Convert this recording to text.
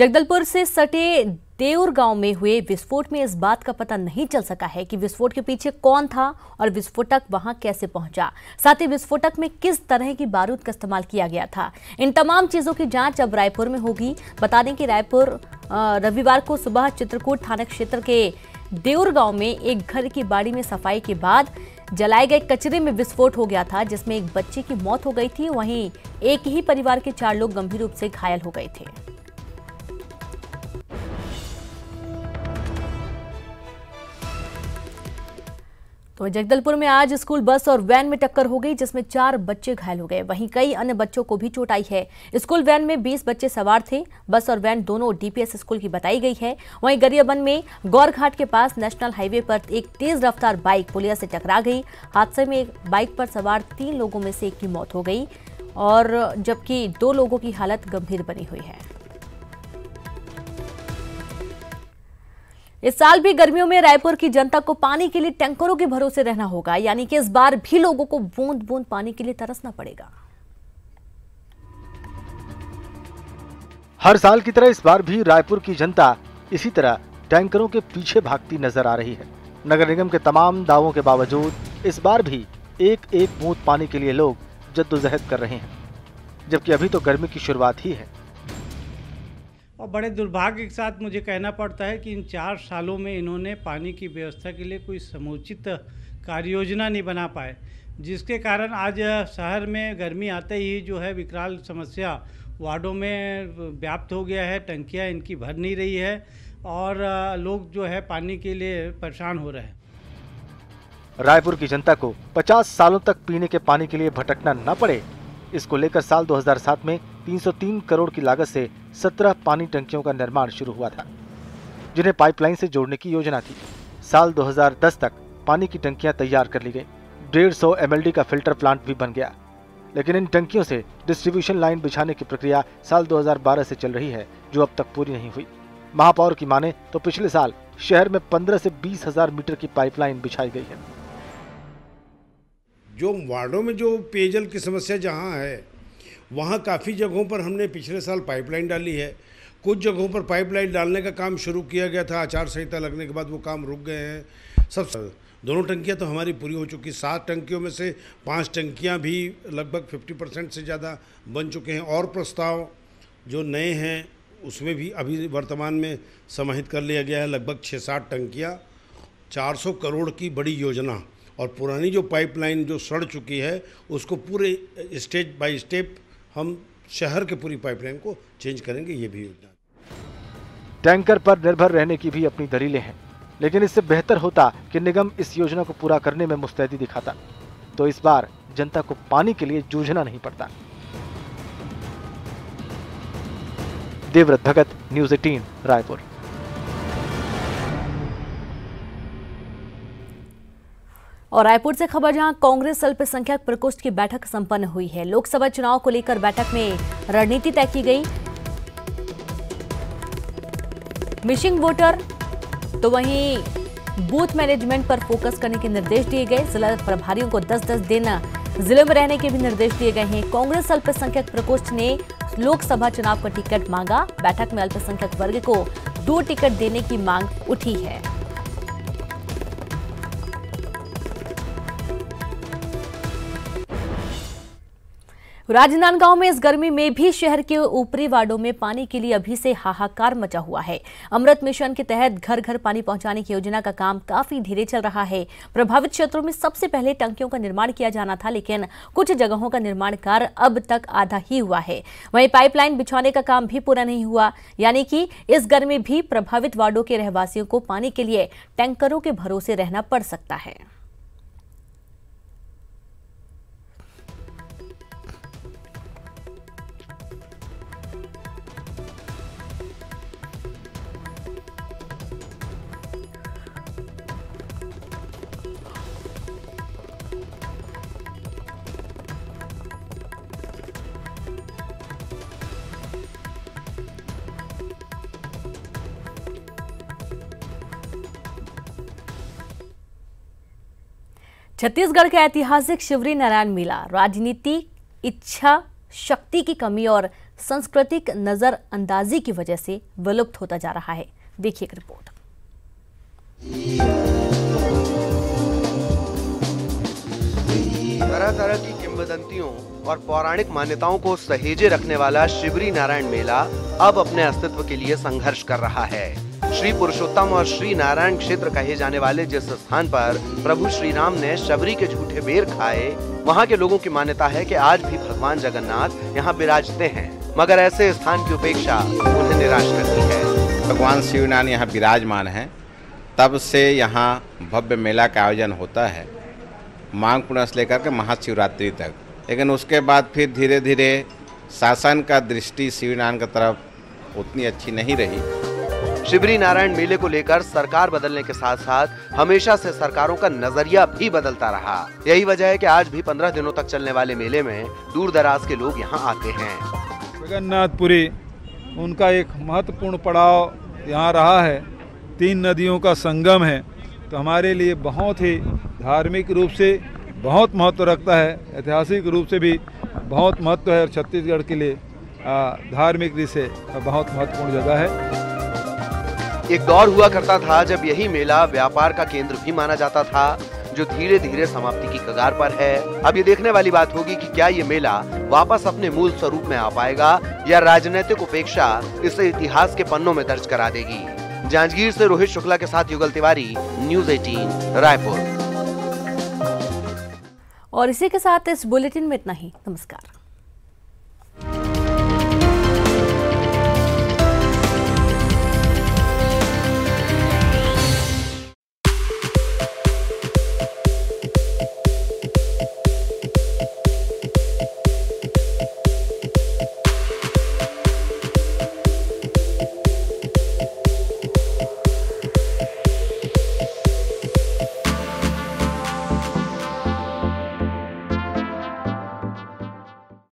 जगदलपुर से सटे देउर गांव में हुए विस्फोट में इस बात का पता नहीं चल सका है कि विस्फोट के पीछे कौन था और विस्फोटक वहां कैसे पहुंचा, साथ ही विस्फोटक में किस तरह की बारूद का इस्तेमाल किया गया था। इन तमाम चीजों की जांच अब रायपुर में होगी। बता दें कि रायपुर रविवार को सुबह चित्रकूट थाना क्षेत्र के देउर गांव में एक घर की बाड़ी में सफाई के बाद जलाए गए कचरे में विस्फोट हो गया था, जिसमें एक बच्चे की मौत हो गई थी। वहीं एक ही परिवार के 4 लोग गंभीर रूप से घायल हो गए थे। तो जगदलपुर में आज स्कूल बस और वैन में टक्कर हो गई, जिसमें 4 बच्चे घायल हो गए। वहीं कई अन्य बच्चों को भी चोट आई है। स्कूल वैन में 20 बच्चे सवार थे। बस और वैन दोनों डीपीएस स्कूल की बताई गई है। वहीं गरियाबंद में गौरघाट के पास नेशनल हाईवे पर एक तेज रफ्तार बाइक पुलिया से टकरा गई। हादसे में एक बाइक पर सवार 3 लोगों में से एक की मौत हो गई और जबकि 2 लोगों की हालत गंभीर बनी हुई है। इस साल भी गर्मियों में रायपुर की जनता को पानी के लिए टैंकरों के भरोसे रहना होगा, यानी कि इस बार भी लोगों को बूंद बूंद पानी के लिए तरसना पड़ेगा। हर साल की तरह इस बार भी रायपुर की जनता इसी तरह टैंकरों के पीछे भागती नजर आ रही है। नगर निगम के तमाम दावों के बावजूद इस बार भी एक एक बूंद पानी के लिए लोग जद्दोजहद कर रहे हैं, जबकि अभी तो गर्मी की शुरुआत ही है। और बड़े दुर्भाग्य के साथ मुझे कहना पड़ता है कि इन 4 सालों में इन्होंने पानी की व्यवस्था के लिए कोई समुचित कार्ययोजना नहीं बना पाए, जिसके कारण आज शहर में गर्मी आते ही जो है विकराल समस्या वार्डों में व्याप्त हो गया है। टंकियां इनकी भर नहीं रही है और लोग जो है पानी के लिए परेशान हो रहे हैं। रायपुर की जनता को 50 सालों तक पीने के पानी के लिए भटकना न पड़े, इसको लेकर साल 2007 में 303 करोड़ की लागत से 17 पानी टंकियों का निर्माण शुरू हुआ था, जिन्हें पाइपलाइन से जोड़ने की योजना थी। साल 2010 तक पानी की टंकियां तैयार कर ली गई। 150 MLD का फिल्टर प्लांट भी बन गया, लेकिन इन टंकियों से डिस्ट्रीब्यूशन लाइन बिछाने की प्रक्रिया साल 2012 से चल रही है, जो अब तक पूरी नहीं हुई। महापौर की माने तो पिछले साल शहर में 15 से 20 हजार मीटर की पाइपलाइन बिछाई गई है। जो वार्डों में जो पेयजल की समस्या जहाँ है, वहाँ काफ़ी जगहों पर हमने पिछले साल पाइपलाइन डाली है। कुछ जगहों पर पाइपलाइन डालने का काम शुरू किया गया था, आचार संहिता लगने के बाद वो काम रुक गए हैं। सब दोनों टंकियां तो हमारी पूरी हो चुकी। 7 टंकियों में से 5 टंकियां भी लगभग 50% से ज़्यादा बन चुके हैं और प्रस्ताव जो नए हैं उसमें भी अभी वर्तमान में समाहित कर लिया गया है। लगभग 6-7 टंकियाँ, 400 करोड़ की बड़ी योजना, और पुरानी जो पाइपलाइन जो सड़ चुकी है उसको पूरे स्टेज बाय स्टेप हम शहर के पूरी पाइपलाइन को चेंज करेंगे, ये भी योजना। टैंकर पर निर्भर रहने की भी अपनी दलीलें हैं, लेकिन इससे बेहतर होता कि निगम इस योजना को पूरा करने में मुस्तैदी दिखाता, तो इस बार जनता को पानी के लिए जूझना नहीं पड़ता। देवव्रत भगत, न्यूज़ 18, रायपुर। और रायपुर से खबर, जहां कांग्रेस अल्पसंख्यक प्रकोष्ठ की बैठक संपन्न हुई है। लोकसभा चुनाव को लेकर बैठक में रणनीति तय की गई। मिसिंग वोटर तो वहीं बूथ मैनेजमेंट पर फोकस करने के निर्देश दिए गए। जिला प्रभारियों को 10-10 दिन जिले में रहने के भी निर्देश दिए गए हैं। कांग्रेस अल्पसंख्यक प्रकोष्ठ ने लोकसभा चुनाव का टिकट मांगा। बैठक में अल्पसंख्यक वर्ग को 2 टिकट देने की मांग उठी है। राजनांदगांव में इस गर्मी में भी शहर के ऊपरी वार्डों में पानी के लिए अभी से हाहाकार मचा हुआ है। अमृत मिशन के तहत घर घर पानी पहुंचाने की योजना का काम काफी धीरे चल रहा है। प्रभावित क्षेत्रों में सबसे पहले टंकियों का निर्माण किया जाना था, लेकिन कुछ जगहों का निर्माण कार्य अब तक आधा ही हुआ है। वहीं पाइपलाइन बिछाने का काम भी पूरा नहीं हुआ, यानी कि इस गर्मी भी प्रभावित वार्डों के रहवासियों को पानी के लिए टैंकरों के भरोसे रहना पड़ सकता है। छत्तीसगढ़ के ऐतिहासिक शिवरी नारायण मेला राजनीतिक इच्छा शक्ति की कमी और सांस्कृतिक नजरअंदाजी की वजह से विलुप्त होता जा रहा है। देखिए एक रिपोर्ट। तरह तरह की किंवदंतियों और पौराणिक मान्यताओं को सहेजे रखने वाला शिवरी नारायण मेला अब अपने अस्तित्व के लिए संघर्ष कर रहा है। श्री पुरुषोत्तम और श्री नारायण क्षेत्र कहे जाने वाले जिस स्थान पर प्रभु श्री राम ने शबरी के झूठे बेर खाए, वहाँ के लोगों की मान्यता है कि आज भी भगवान जगन्नाथ यहाँ विराजते हैं, मगर ऐसे स्थान की उपेक्षा उन्हें निराश करती है। भगवान शिवनारायण यहाँ विराजमान हैं, तब से यहाँ भव्य मेला का आयोजन होता है, माघ पूर्णिमा से लेकर के महाशिवरात्रि तक। लेकिन उसके बाद फिर धीरे धीरे शासन का दृष्टि शिवनारायण की तरफ उतनी अच्छी नहीं रही। शिवरी नारायण मेले को लेकर सरकार बदलने के साथ साथ हमेशा से सरकारों का नजरिया भी बदलता रहा। यही वजह है कि आज भी 15 दिनों तक चलने वाले मेले में दूर दराज के लोग यहाँ आते हैं। जगन्नाथपुरी उनका एक महत्वपूर्ण पड़ाव यहाँ रहा है। 3 नदियों का संगम है, तो हमारे लिए बहुत ही धार्मिक रूप से बहुत महत्व रखता है, ऐतिहासिक रूप से भी बहुत महत्व है और छत्तीसगढ़ के लिए धार्मिक दृष्टि से बहुत महत्वपूर्ण जगह है। एक दौर हुआ करता था जब यही मेला व्यापार का केंद्र भी माना जाता था, जो धीरे धीरे समाप्ति की कगार पर है। अब ये देखने वाली बात होगी कि क्या ये मेला वापस अपने मूल स्वरूप में आ पाएगा या राजनीतिक उपेक्षा इसे इतिहास के पन्नों में दर्ज करा देगी। जांजगीर से रोहित शुक्ला के साथ युगल तिवारी, न्यूज़ 18 रायपुर। और इसी के साथ इस बुलेटिन में इतना ही। नमस्कार।